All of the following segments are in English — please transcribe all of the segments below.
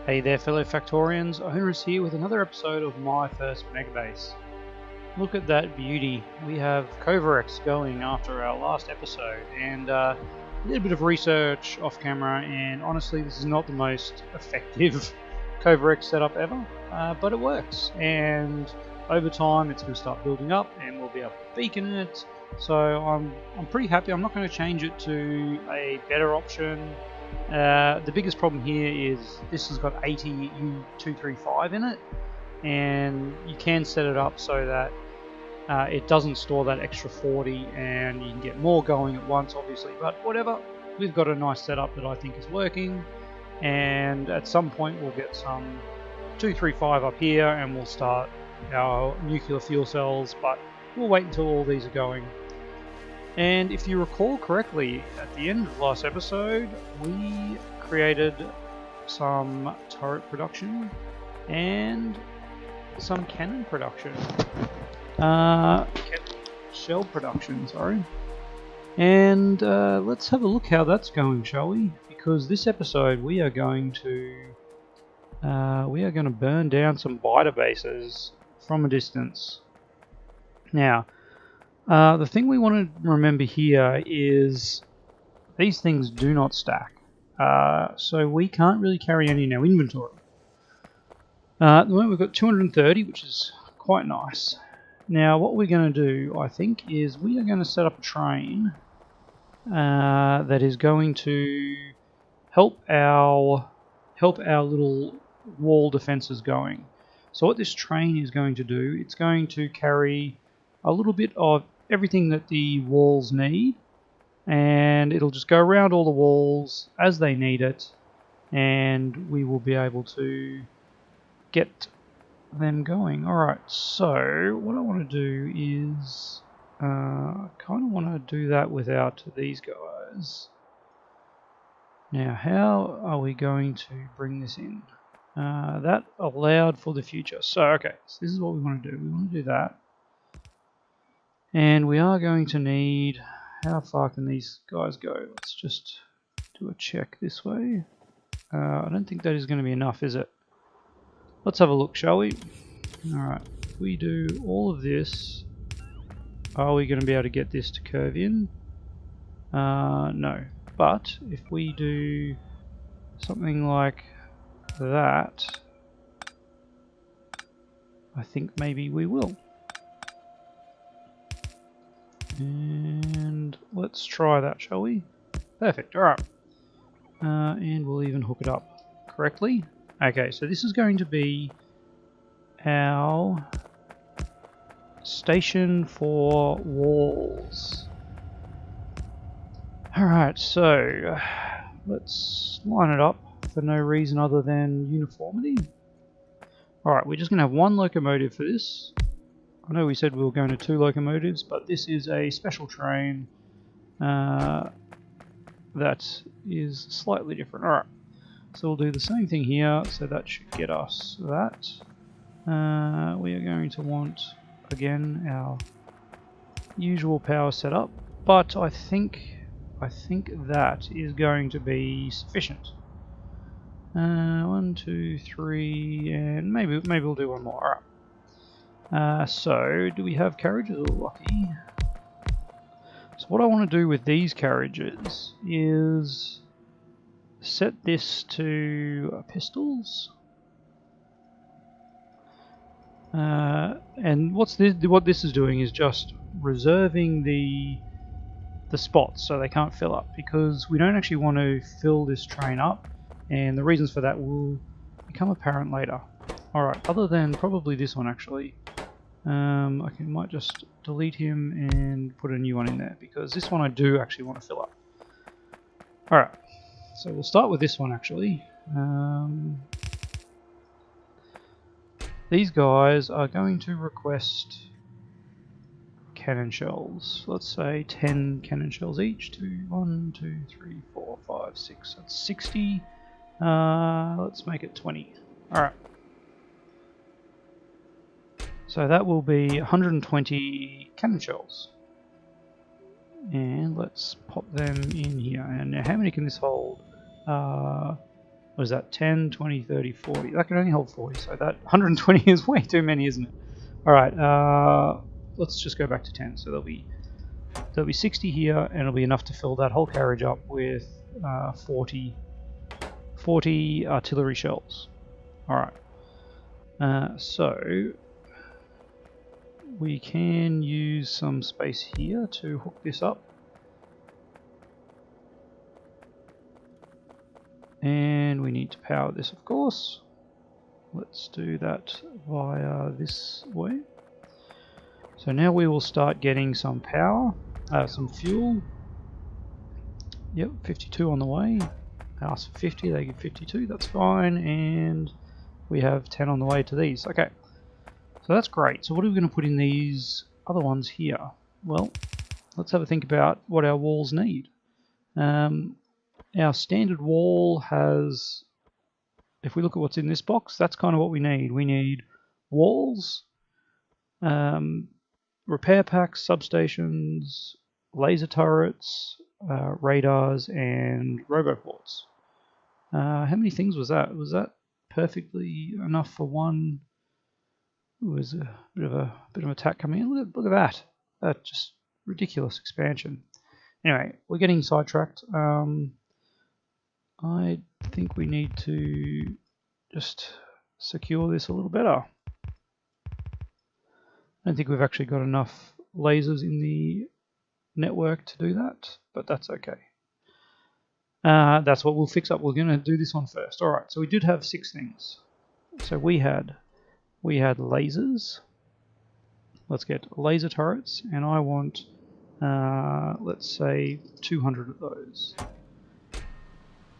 Hey there fellow Factorians, Owners here with another episode of my first Megabase. Look at that beauty. We have Covarex going after our last episode, and a little bit of research off camera, and honestly this is not the most effective Covarex setup ever, but it works, and over time it's going to start building up and we'll be able to beacon it. So I'm pretty happy. I'm not going to change it to a better option. The biggest problem here is this has got 80 U235 in it, and you can set it up so that it doesn't store that extra 40 and you can get more going at once, obviously, but whatever. We've got a nice setup that I think is working, and at some point we'll get some 235 up here and we'll start our nuclear fuel cells, but we'll wait until all these are going. And if you recall correctly, at the end of the last episode, we created some turret production and some cannon production. Shell production, sorry. And let's have a look how that's going, shall we? Because this episode we are going to burn down some biter bases from a distance. Now, the thing we want to remember here is these things do not stack, so we can't really carry any in our inventory. At the moment we've got 230, which is quite nice. Now what we're going to do, I think, is we are going to set up a train that is going to help our little wall defenses going. So what this train is going to do, it's going to carry a little bit of everything that the walls need, and it'll just go around all the walls as they need it, and we will be able to get them going. Alright, so what I want to do is I kind of want to do that without these guys. Now how are we going to bring this in? That allowed for the future. So okay, so this is what we want to do. We want to do that. And we are going to need, how far can these guys go? Let's just do a check this way. I don't think that is going to be enough, is it? Let's have a look, shall we? Alright, if we do all of this, are we going to be able to get this to curve in? No. But if we do something like that, I think maybe we will. And let's try that, shall we? Perfect, alright. And we'll even hook it up correctly. Okay, so this is going to be our station for walls. Alright, so let's line it up for no reason other than uniformity. Alright, we're just going to have one locomotive for this. I know we said we were going to 2 locomotives, but this is a special train that is slightly different. Alright, so we'll do the same thing here, so that should get us that. We are going to want, again, our usual power setup, but I think that is going to be sufficient. 1, 2, 3, and maybe we'll do one more. Alright. So, do we have carriages? Oh, lucky. So what I want to do with these carriages is set this to pistols. And what this is doing is just reserving the spots so they can't fill up, because we don't actually want to fill this train up, and the reasons for that will become apparent later. Alright, other than probably this one actually. I might just delete him and put a new one in there, because this one I do actually want to fill up. Alright, so we'll start with this one actually. These guys are going to request cannon shells. Let's say 10 cannon shells each. 1, 2, 3, 4, 5, 6. That's 60. Let's make it 20. Alright. So that will be 120 cannon shells. And let's pop them in here. And now how many can this hold? What is that? 10, 20, 30, 40. That can only hold 40, so that 120 is way too many, isn't it? Alright, let's just go back to 10. So there'll be 60 here, and it'll be enough to fill that whole carriage up with 40 artillery shells. Alright, so we can use some space here to hook this up. And we need to power this, of course. Let's do that via this way. So now we will start getting some power, some fuel. Yep, 52 on the way. I asked for 50, they give 52, that's fine. And we have 10 on the way to these. Okay, so that's great. So what are we going to put in these other ones here? Well, let's have a think about what our walls need. Our standard wall has, if we look at what's in this box, that's kind of what we need. We need walls, repair packs, substations, laser turrets, radars, and roboports. How many things was that? Was that perfectly enough for one? Ooh, there's a bit of attack coming in. Look at that. That's just ridiculous expansion. Anyway, we're getting sidetracked. I think we need to just secure this a little better. I don't think we've actually got enough lasers in the network to do that, but that's okay. That's what we'll fix up. We're going to do this one first. Alright, so we did have 6 things. So we had lasers. Let's get laser turrets, and I want, let's say, 200 of those.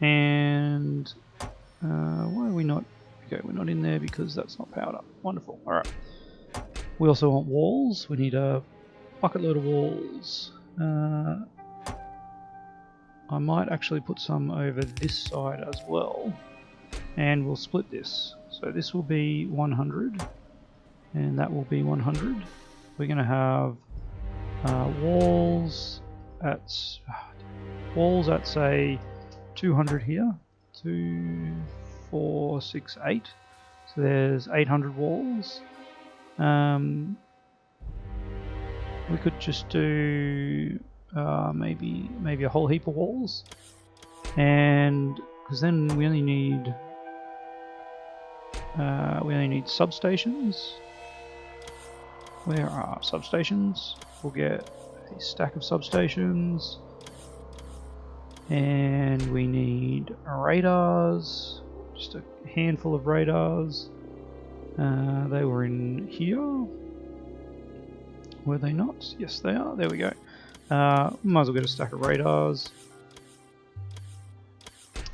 And why are we not? Okay, we're not in there because that's not powered up. Wonderful. All right. We also want walls. We need a bucket load of walls. I might actually put some over this side as well, and we'll split this. So this will be 100, and that will be 100. We're going to have walls at say 200 here. 2, 4, 6, 8. So there's 800 walls. We could just do maybe a whole heap of walls, and because then we only need substations. Where are substations? We'll get a stack of substations. And we need radars, just a handful of radars. They were in here. Were they not? Yes, they are. There we go. Might as well get a stack of radars.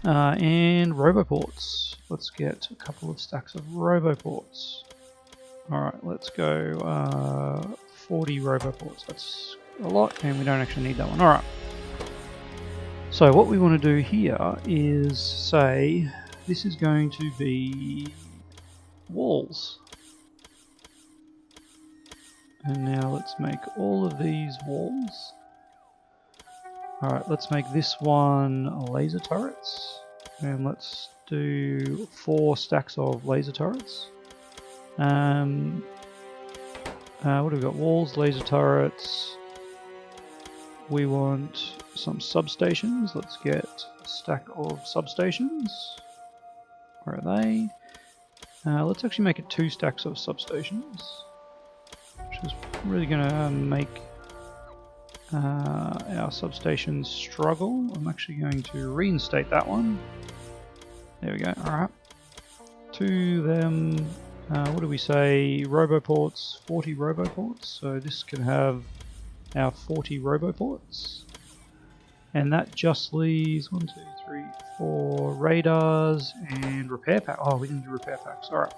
And roboports. Let's get a couple of stacks of roboports. Alright, let's go 40 roboports. That's a lot, and we don't actually need that one. Alright. So what we want to do here is say this is going to be walls. And now let's make all of these walls. Alright, let's make this one laser turrets. And let's do 4 stacks of laser turrets. What have we got? Walls, laser turrets. We want some substations. Let's get a stack of substations. Where are they? Let's actually make it 2 stacks of substations, which is really going to make our substations struggle. I'm actually going to reinstate that one. There we go. Alright. To them, what do we say? Roboports, 40 roboports. So this can have our 40 roboports. And that just leaves 1, 2, 3, 4 radars and repair pack. Oh, we didn't do repair packs. Alright.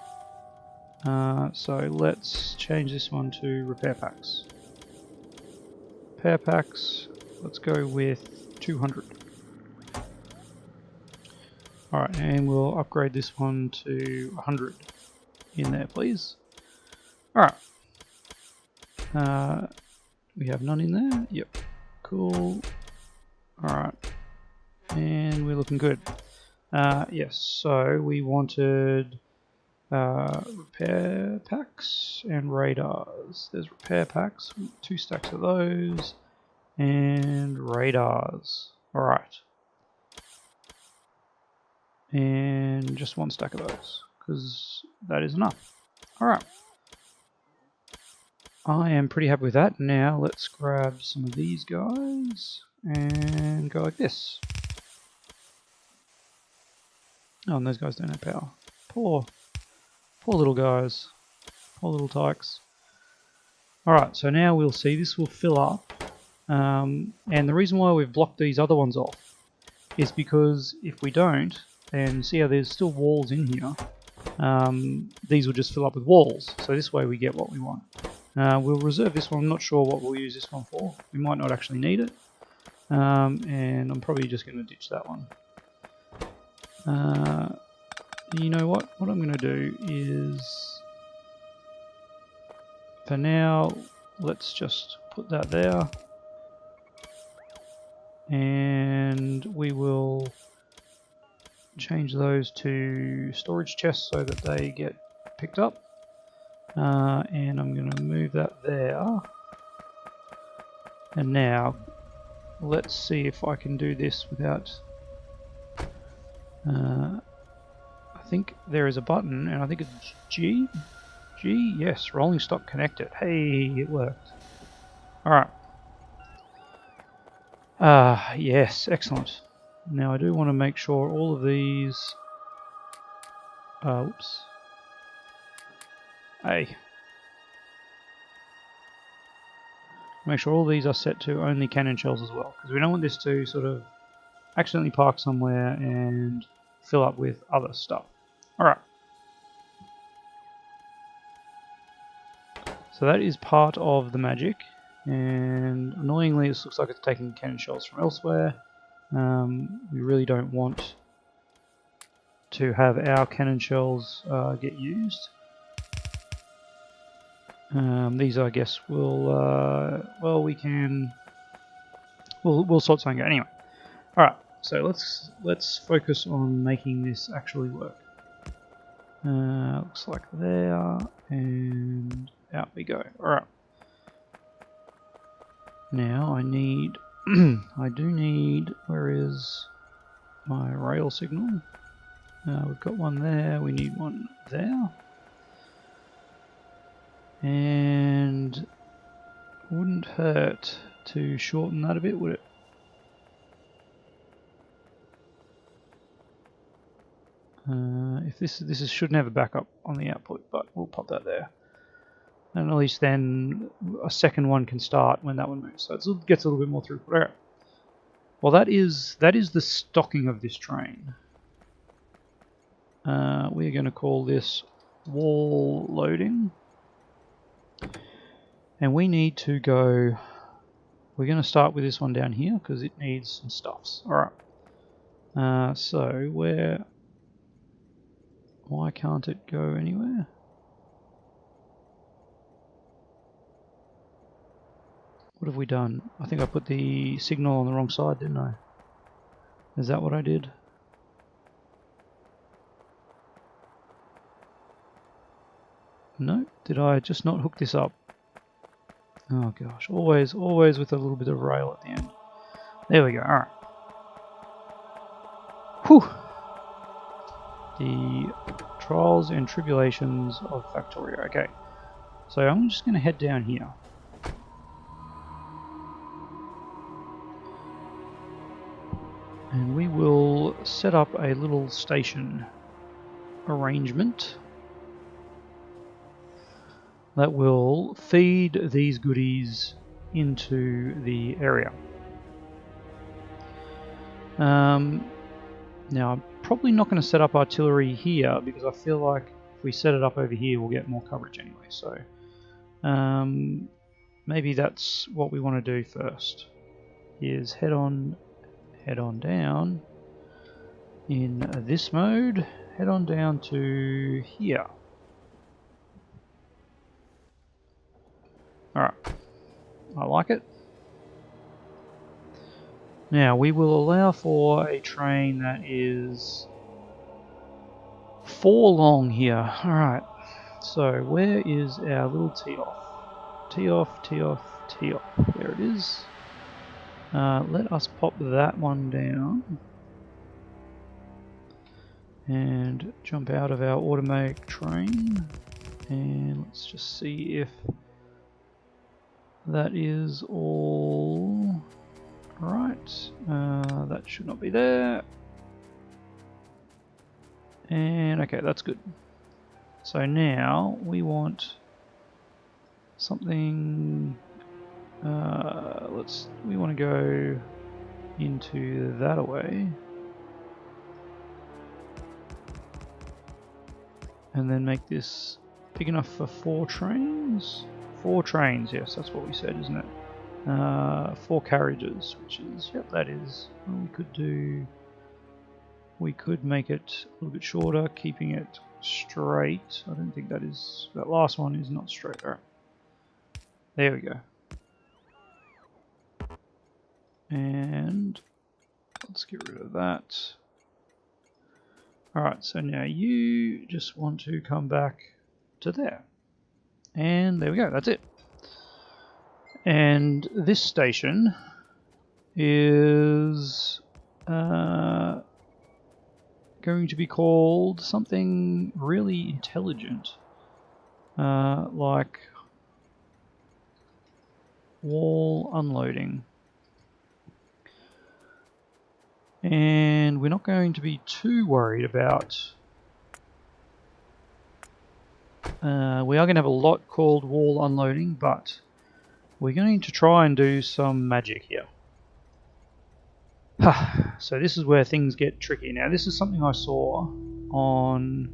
So let's change this one to repair packs. Repair packs, let's go with 200. Alright, and we'll upgrade this one to 100 in there, please. Alright. We have none in there. Yep. Cool. Alright. And we're looking good. Yes, so we wanted repair packs and radars. There's repair packs, 2 stacks of those, and radars. Alright. And just 1 stack of those, because that is enough. Alright. I am pretty happy with that. Now let's grab some of these guys and go like this. Oh, and those guys don't have power. Poor little guys. Poor little tykes. Alright, so now we'll see this will fill up. And the reason why we've blocked these other ones off is because if we don't, and see how there's still walls in here, these will just fill up with walls. So this way we get what we want. We'll reserve this one. I'm not sure what we'll use this one for. We might not actually need it. And I'm probably just going to ditch that one. You know what? What I'm going to do is, for now, let's just put that there. And we will change those to storage chests so that they get picked up. And I'm going to move that there. And now, let's see if I can do this without... I think there is a button, and I think it's G? G? Yes, rolling stock connected. Hey, it worked. Alright. Yes, excellent. Now I do want to make sure all of these... oops. Hey. Make sure all these are set to only cannon shells as well, because we don't want this to sort of accidentally park somewhere and fill up with other stuff. Alright. So that is part of the magic, and annoyingly this looks like it's taking cannon shells from elsewhere. We really don't want to have our cannon shells get used. These I guess will, well, we'll sort something out anyway. Alright, so let's focus on making this actually work. Looks like there, and out we go. Alright. Now I need, I do need, where is my rail signal? We've got one there, we need one there. And wouldn't hurt to shorten that a bit, would it? If this shouldn't have a backup on the output, but we'll pop that there. And at least then a second one can start when that one moves. So it gets a little bit more throughput. Alright. Well, that is the stocking of this train. We're going to call this wall loading. And we need to go... We're going to start with this one down here because it needs some stuffs. Alright. So where... Why can't it go anywhere? What have we done? I think I put the signal on the wrong side, didn't I? Is that what I did? No? Did I just not hook this up? Oh gosh, always with a little bit of rail at the end. There we go, alright. Whew! The trials and tribulations of Factorio. Okay, so I'm just going to head down here. And we will set up a little station arrangement that will feed these goodies into the area. Now I'm probably not going to set up artillery here because I feel like if we set it up over here we'll get more coverage anyway, so maybe that's what we want to do first, is head on down in this mode, head on down to here. Alright, I like it. Now we will allow for a train that is 4 long here. Alright, so where is our little tee off? Tee off, tee off, tee off. There it is. Let us pop that one down and jump out of our automatic train, and let's just see if that is all right. That should not be there. And okay, that's good. So now we want something. We want to go into that away, and then make this big enough for 4 trains. 4 trains, yes, that's what we said, isn't it? 4 carriages, which is, yep, that is. Well, we could make it a little bit shorter, keeping it straight. I don't think that last one is not straight. All right, there we go. And let's get rid of that. Alright, so now you just want to come back to there. And there we go, that's it. And this station is going to be called something really intelligent, like wall unloading. And we're not going to be too worried about... we are going to have a lot called wall unloading, but we're going to try and do some magic here. So this is where things get tricky. Now this is something I saw on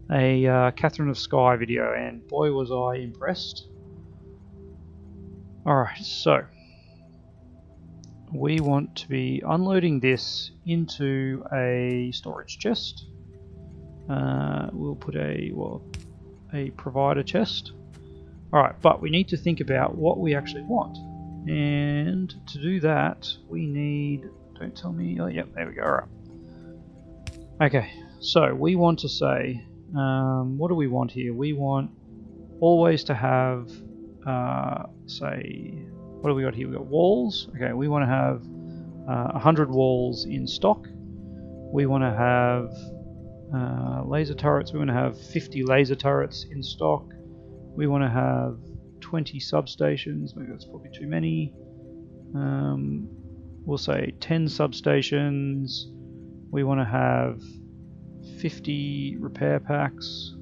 a Catherine of Sky video, and boy was I impressed. Alright, so we want to be unloading this into a storage chest. We'll put a provider chest. Alright, but we need to think about what we actually want. And to do that, we need... Don't tell me... Oh, yep, there we go. Alright. Okay, so we want to say... what do we want here? We want always to have... say... What do we got here? We got walls. Okay, we want to have 100 walls in stock. We want to have laser turrets. We want to have 50 laser turrets in stock. We want to have 20 substations. Maybe that's probably too many. We'll say 10 substations. We want to have 50 repair packs.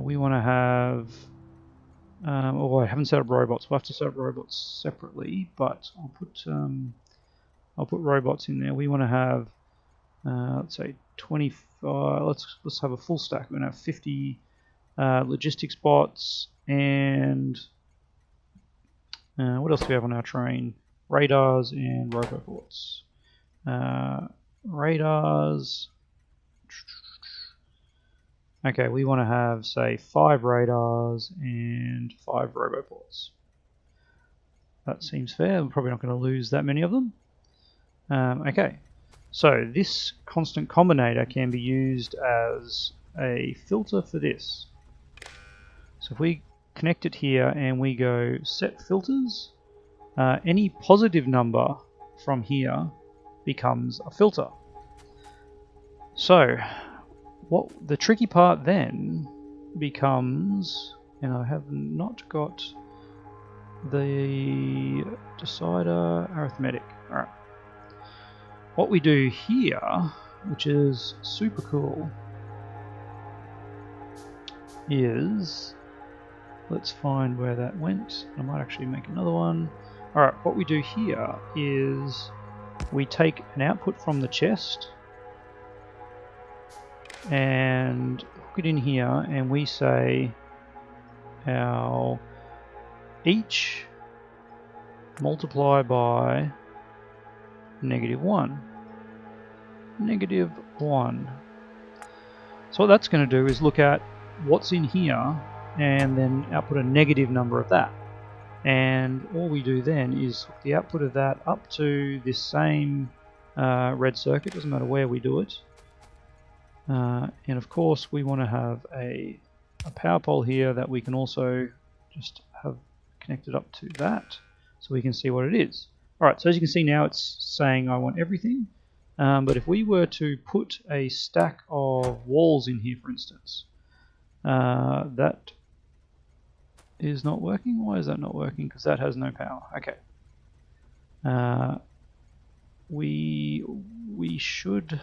We want to have... oh, I haven't set up robots. We'll have to set up robots separately, but I'll put robots in there. We want to have, let's say 25. Let's have a full stack. We're going to have 50 logistics bots, and what else do we have on our train? Radars and robobots. Radars. Okay, we want to have, say, 5 radars and 5 roboports. That seems fair. We're probably not going to lose that many of them. Okay, so this constant combinator can be used as a filter for this. So if we connect it here and we go set filters, any positive number from here becomes a filter. So what the tricky part then becomes, and I have not got the decider arithmetic. Alright. What we do here, which is super cool, is, let's find where that went. I might actually make another one. Alright, what we do here is we take an output from the chest and hook it in here, and we say our each multiply by -1. -1. So what that's going to do is look at what's in here and then output a negative number of that. And all we do then is hook the output of that up to this same red circuit, doesn't matter where we do it. And of course we want to have a power pole here that we can also just have connected up to that so we can see what it is. Alright, so as you can see now it's saying I want everything, but if we were to put a stack of walls in here, for instance, that is not working. Why is that not working? Because that has no power. Okay. We should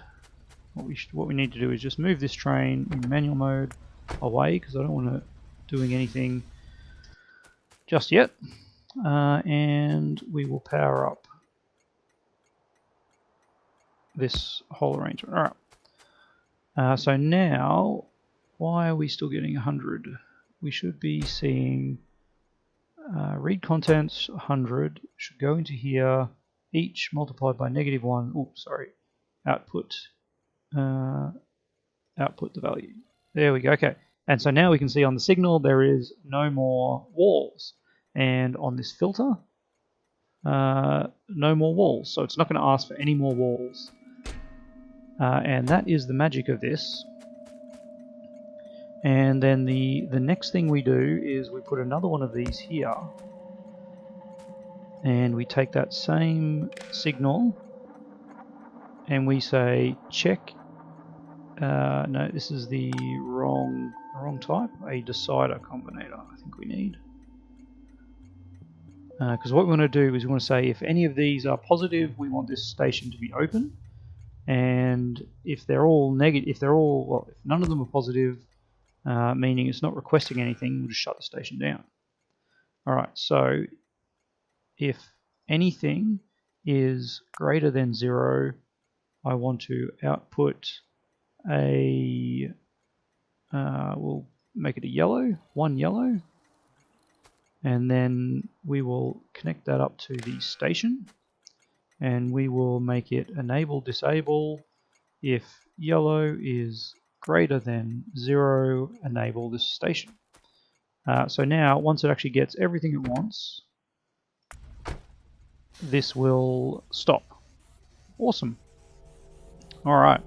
what we need to do is just move this train in manual mode away, because I don't want to doing anything just yet. And we will power up this whole arrangement. Alright. So now, why are we still getting 100? We should be seeing read contents 100 should go into here, each multiplied by -1. Oops, sorry. Output the value. There we go. Okay. And so now we can see on the signal there is no more walls, and on this filter, no more walls. So it's not going to ask for any more walls. And that is the magic of this. And then the next thing we do is we put another one of these here, and we take that same signal and we say check. No, this is the wrong type. A decider combinator, I think we need. Because what we want to do is we want to say if any of these are positive, we want this station to be open, and if they're all negative, if none of them are positive, meaning it's not requesting anything, we'll just shut the station down. Alright, so if anything is greater than 0, I want to output a, we'll make it a yellow, 1 yellow, and then we will connect that up to the station, and we will make it enable disable. If yellow is greater than 0, enable this station. So now once it actually gets everything it wants, this will stop. Awesome. Alright,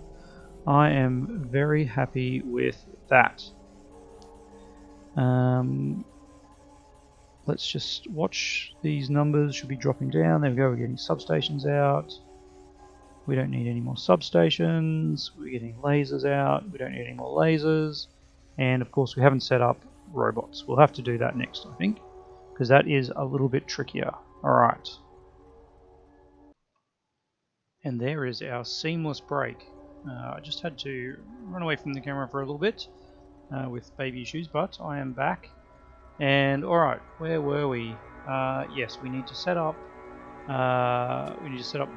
I am very happy with that. Let's just watch these numbers. Should be dropping down. There we go, we're getting substations out. We don't need any more substations. We're getting lasers out. We don't need any more lasers. And of course we haven't set up robots. We'll have to do that next, I think, because that is a little bit trickier. Alright. And there is our seamless break. I just had to run away from the camera for a little bit with baby issues, but I am back. And alright, where were we? Yes, we need to set up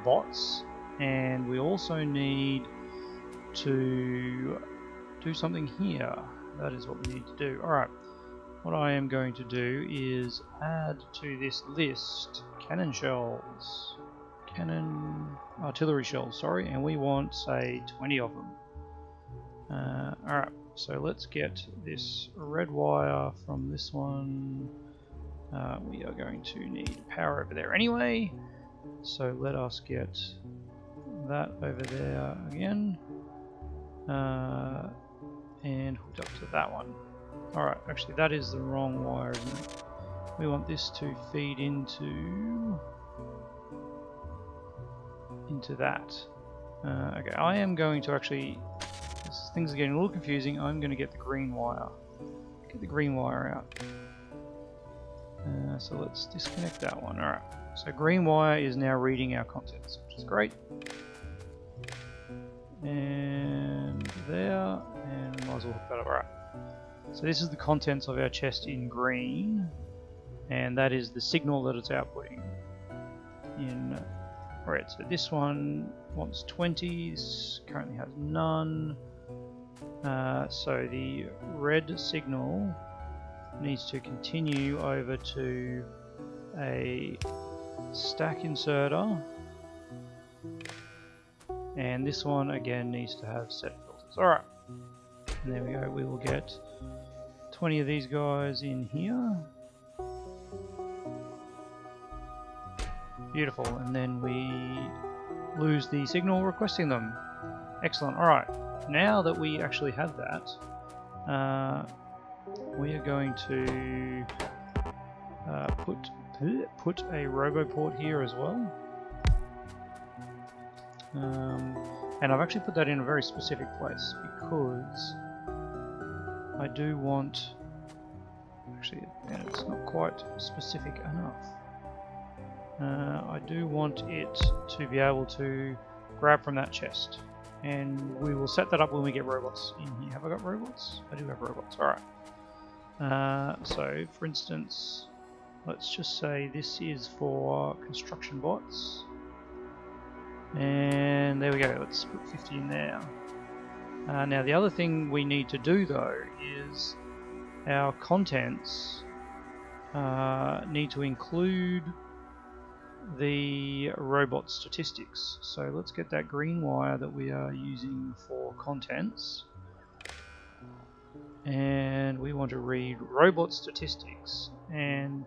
bots, and we also need to do something here. That is what we need to do. Alright, what I am going to do is add to this list artillery shells, sorry, and we want, say, 20 of them. Alright, so let's get this red wire from this one. We are going to need power over there anyway, so let us get that over there again, and hooked up to that one. Alright, actually that is the wrong wire, isn't it? We want this to feed into that. Okay, I am going to actually, things are getting a little confusing, I'm going to get the green wire. Get the green wire out. So let's disconnect that one. Alright, so green wire is now reading our contents, which is great. And there, and might as well hook that up. Alright, so this is the contents of our chest in green, and that is the signal that it's outputting in red. So this one wants 20, this currently has none. So the red signal needs to continue over to a stack inserter, and this one again needs to have set filters. Alright, and there we go, we will get 20 of these guys in here. Beautiful, and then we lose the signal requesting them. Excellent. Alright, now that we actually have that, we are going to put a roboport here as well. And I've actually put that in a very specific place because I do want, actually, and it's not quite specific enough. I do want it to be able to grab from that chest, and we will set that up when we get robots in here. Have I got robots? I do have robots. Alright. So, for instance, let's just say this is for construction bots. And there we go, let's put 50 in there. Now the other thing we need to do though is our contents need to include the robot statistics. So let's get that green wire that we are using for contents. And we want to read robot statistics. And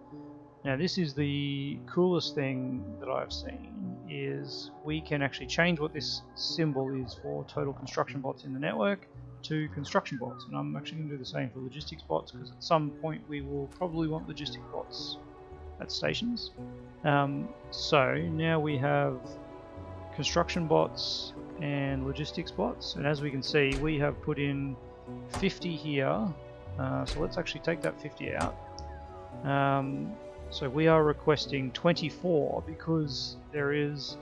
now this is the coolest thing that I've seen, is we can actually change what this symbol is for total construction bots in the network to construction bots. And I'm actually going to do the same for logistics bots, because at some point we will probably want logistics bots at stations. So now we have construction bots and logistics bots, and as we can see we have put in 50 here. So let's actually take that 50 out. So we are requesting 24 because there is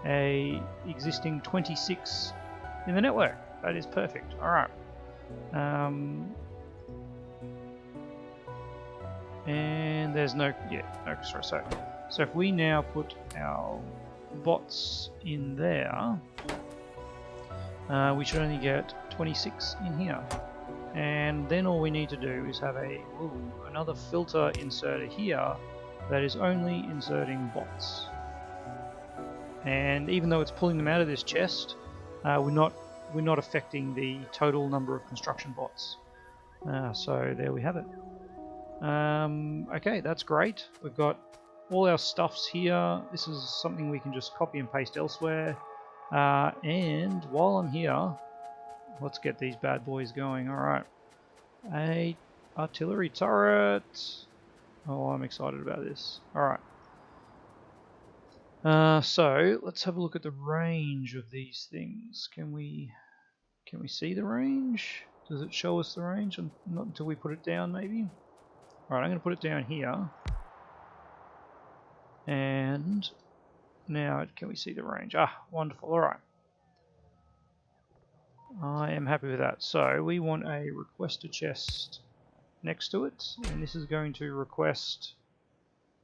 a existing 26 in the network. That is perfect. Alright. And there's no extra. So if we now put our bots in there, we should only get 26 in here. And then all we need to do is have another filter inserter here that is only inserting bots. And even though it's pulling them out of this chest, we're not affecting the total number of construction bots. So there we have it. Okay, that's great. We've got all our stuffs here. This is something we can just copy and paste elsewhere. And while I'm here, let's get these bad boys going. Alright. A artillery turret. Oh, I'm excited about this. Alright. So let's have a look at the range of these things. Can we see the range? Does it show us the range? Not until we put it down, maybe. Alright, I'm going to put it down here. And now can we see the range? Ah, wonderful. Alright. I am happy with that. So we want a request a chest next to it, and this is going to request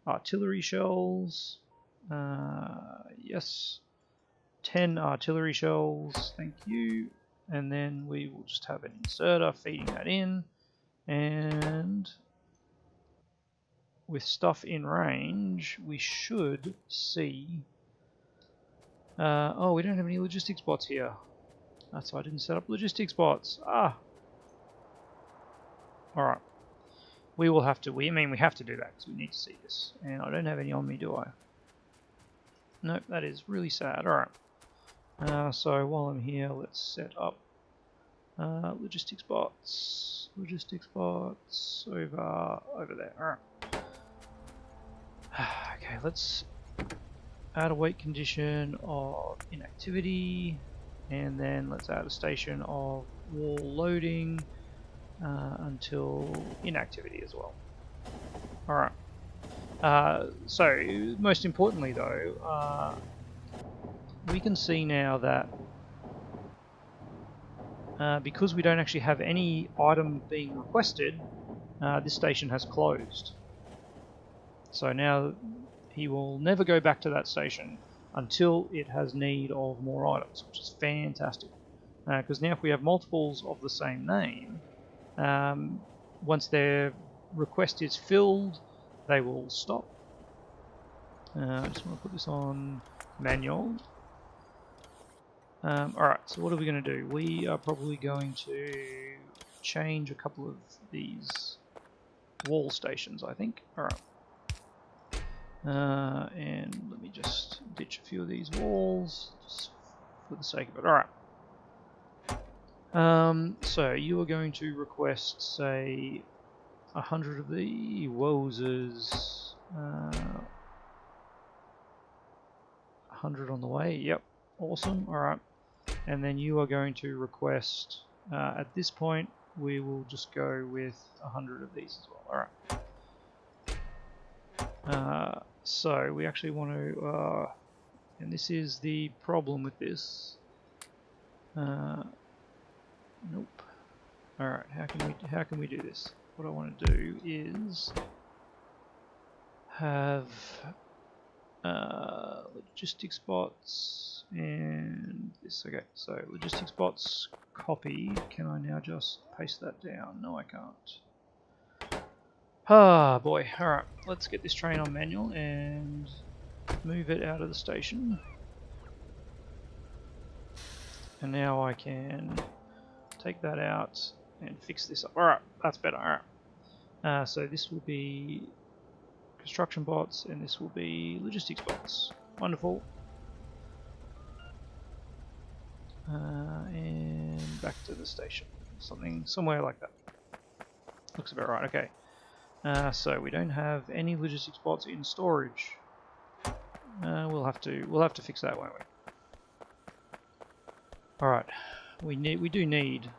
artillery shells. Yes, 10 artillery shells, thank you. And then we will just have an inserter feeding that in, and with stuff in range we should see oh, we don't have any logistics bots here. That's why I didn't set up logistics bots. Ah. Alright. We will have to, we have to do that because we need to see this. And I don't have any on me, do I? Nope, that is really sad. Alright. So while I'm here, let's set up logistics bots. Logistics bots over there. Alright. Okay, let's add a wait condition of inactivity. And then let's add a station of wall loading until inactivity as well. Alright. So, most importantly though, we can see now that because we don't actually have any item being requested, this station has closed. So now he will never go back to that station until it has need of more items, which is fantastic. Because now if we have multiples of the same name, once their request is filled, they will stop. I just want to put this on manual. Alright, so what are we going to do? We are probably going to change a couple of these wall stations, I think. Alright. And let me just ditch a few of these walls, just for the sake of it. Alright. So you are going to request, say, 100 of the Wozers. 100 on the way. Yep, awesome. All right, and then you are going to request. At this point, we will just go with 100 of these as well. All right. So we actually want to, and this is the problem with this. Nope. All right. How can we do this? What I want to do is have logistics bots and this. Okay. So logistics bots copied. Can I now just paste that down? No, I can't. Ah, boy. Alright, let's get this train on manual and move it out of the station. And now I can take that out and fix this up. Alright, that's better. Alright. So this will be construction bots and this will be logistics bots. Wonderful. And back to the station. Somewhere like that. Looks about right. Okay. So we don't have any logistics bots in storage. We'll have to fix that, won't we? All right. We do need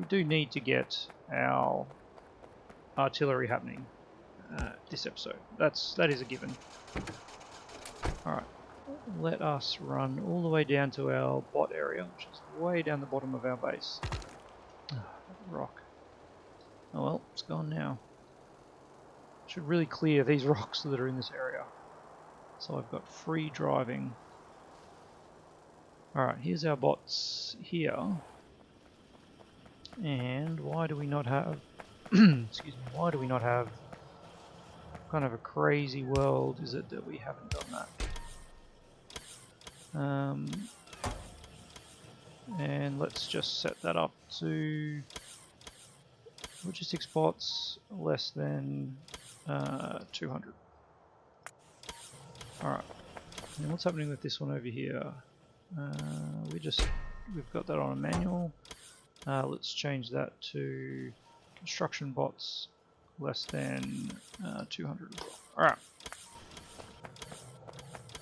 to get our artillery happening this episode. That is a given. All right. Let us run all the way down to our bot area, which is way down the bottom of our base. Rock. Oh well, it's gone now. Should really clear these rocks that are in this area. So I've got free driving. Alright, here's our bots here. And why do we not have excuse me, why do we not have kind of a crazy world is it that we haven't done that? And let's just set that up to logistics bots less than 200. Alright, and what's happening with this one over here? We've got that on a manual. Let's change that to construction bots less than 200 as well.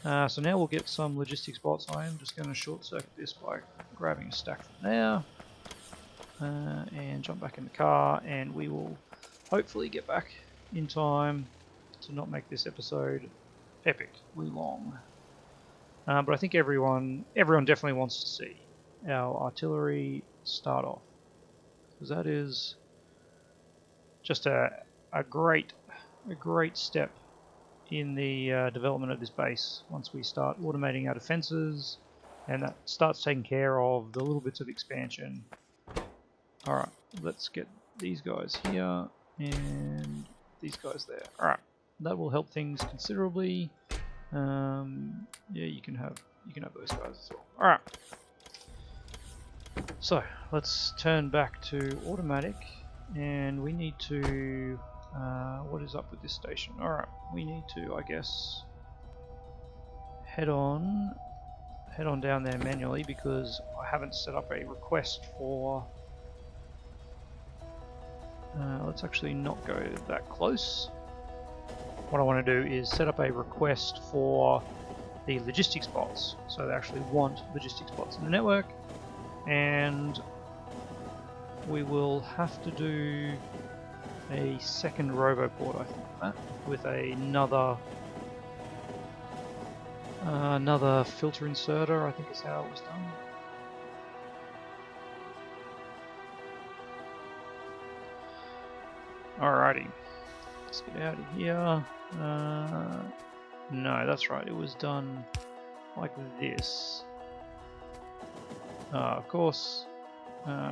Alright. So now we'll get some logistics bots. I am just going to short circuit this by grabbing a stack from there and jump back in the car, and we will hopefully get back in time to not make this episode epically long. But I think everyone definitely wants to see our artillery start off, because that is just a great step in the development of this base. Once we start automating our defenses, and that starts taking care of the little bits of expansion. Alright, let's get these guys here and these guys there. Alright, that will help things considerably. Yeah, you can have those guys as well. Alright. So let's turn back to automatic, and we need to what is up with this station? Alright, we need to, I guess, head on down there manually, because I haven't set up a request for let's actually not go that close. What I want to do is set up a request for the logistics bots, so they actually want logistics bots in the network, and we will have to do a second roboport, I think, for that, with another filter inserter, I think is how it was done. Alrighty, let's get out of here. No, that's right, it was done like this. Of course,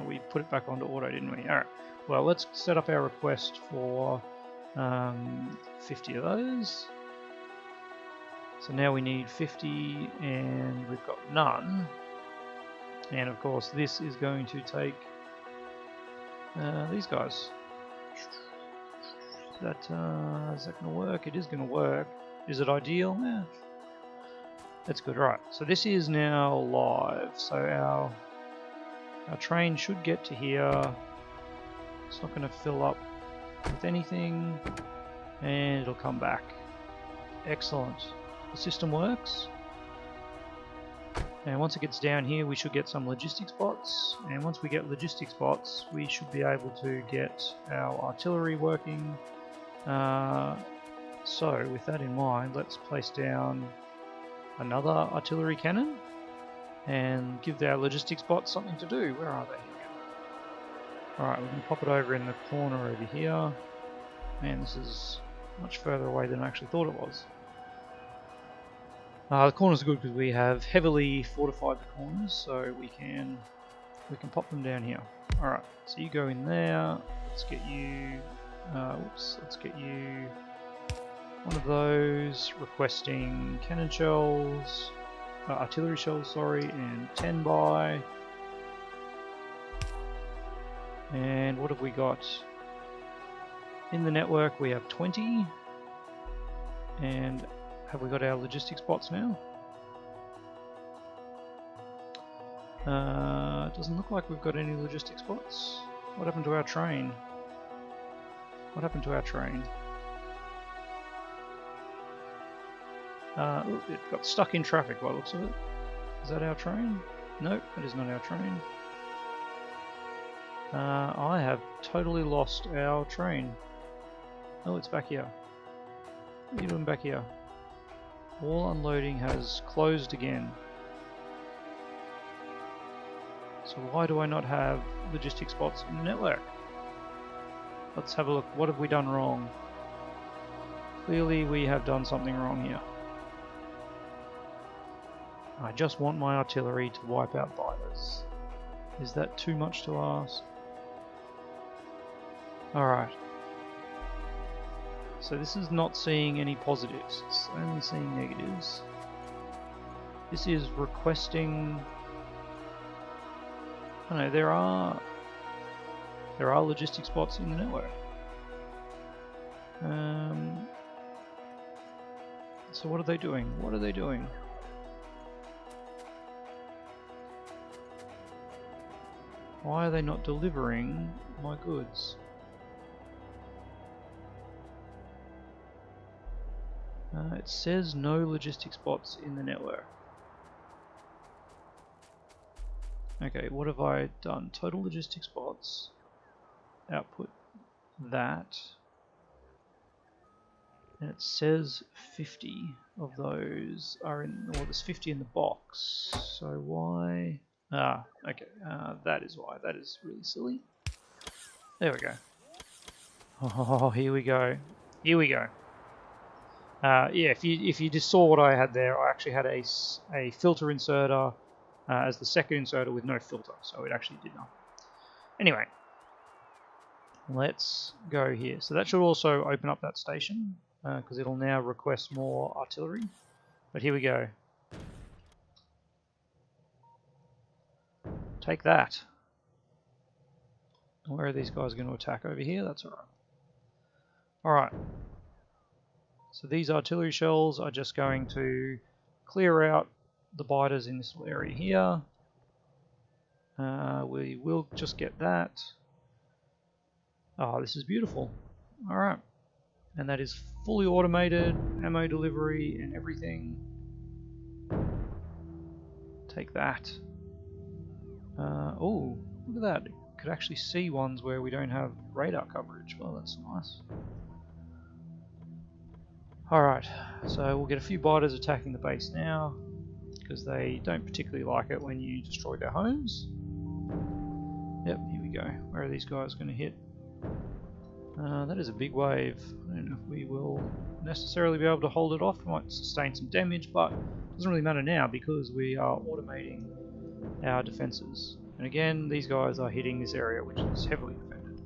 we put it back onto auto, didn't we? Alright, well, let's set up our request for 50 of those. So now we need 50, and we've got none. And of course, this is going to take these guys. Is that going to work? It is going to work. Is it ideal? Yeah. That's good. Right. So this is now live. So Our train should get to here. It's not going to fill up with anything, and it'll come back. Excellent. The system works. And once it gets down here, we should get some logistic spots. And once we get logistic spots, we should be able to get our artillery working. So with that in mind, let's place down another artillery cannon and give our logistic spots something to do. Where are they? Alright, we can pop it over in the corner over here. Man, this is much further away than I actually thought it was. The corners are good because we have heavily fortified the corners, so we can pop them down here. Alright, so you go in there. Let's get you let's get you one of those, requesting cannon shells, artillery shells, sorry, and 10 by. And what have we got? In the network we have 20. And have we got our logistic spots now? It doesn't look like we've got any logistic spots. What happened to our train? What happened to our train? It got stuck in traffic by the looks of it. Is that our train? Nope, that is not our train. I have totally lost our train. Oh, it's back here. What are you doing back here? All unloading has closed again. So why do I not have logistic spots in the network? Let's have a look. What have we done wrong? Clearly we have done something wrong here. I just want my artillery to wipe out biters. Is that too much to ask? Alright. So this is not seeing any positives, it's only seeing negatives. This is requesting... I know, there are logistic spots in the network. So what are they doing? What are they doing? Why are they not delivering my goods? It says no logistic spots in the network. Okay, what have I done? Total logistic spots. Output that. And it says 50 of those are in, or there's 50 in the box. So why? Ah, okay, that is why. That is really silly. There we go. Oh, here we go. Here we go. Yeah, if you just saw what I had there, I actually had a filter inserter as the second inserter with no filter, so it actually did nothing. Anyway, let's go here. So that should also open up that station, because it'll now request more artillery. But here we go. Take that. Where are these guys going to attack? Over here? That's alright. Alright. So these artillery shells are just going to clear out the biters in this little area here. We will just get that. Oh, this is beautiful. Alright. And that is fully automated, ammo delivery and everything. Take that. Oh, look at that. Could actually see ones where we don't have radar coverage. Well, that's nice. Alright, so we'll get a few biters attacking the base now, because they don't particularly like it when you destroy their homes. Yep, here we go. Where are these guys going to hit? That is a big wave. I don't know if we will necessarily be able to hold it off. We might sustain some damage, but it doesn't really matter now because we are automating our defenses. And again, these guys are hitting this area which is heavily defended.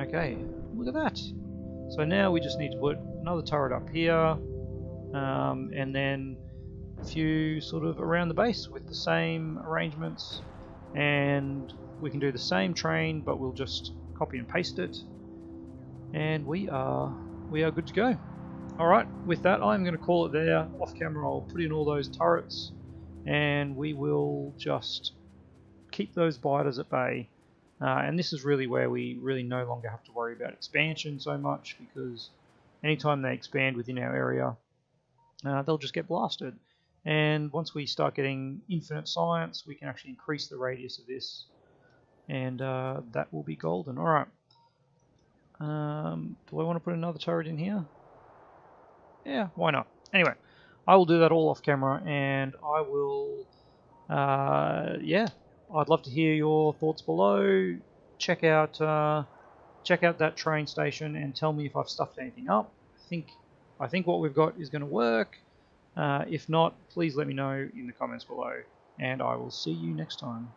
Okay, look at that. So now we just need to put another turret up here, and then a few sort of around the base with the same arrangements, and we can do the same train, but we'll just copy and paste it, and we are good to go. Alright, with that I'm going to call it there. Off camera I'll put in all those turrets, and we will just keep those biters at bay. And this is really where we really no longer have to worry about expansion so much, because anytime they expand within our area, they'll just get blasted. And once we start getting infinite science, we can actually increase the radius of this, and that will be golden. Alright. Do I want to put another turret in here? Yeah, why not? Anyway, I will do that all off camera, and I will, yeah, I'd love to hear your thoughts below. Check out that train station and tell me if I've stuffed anything up. I think what we've got is going to work. If not, please let me know in the comments below, and I will see you next time.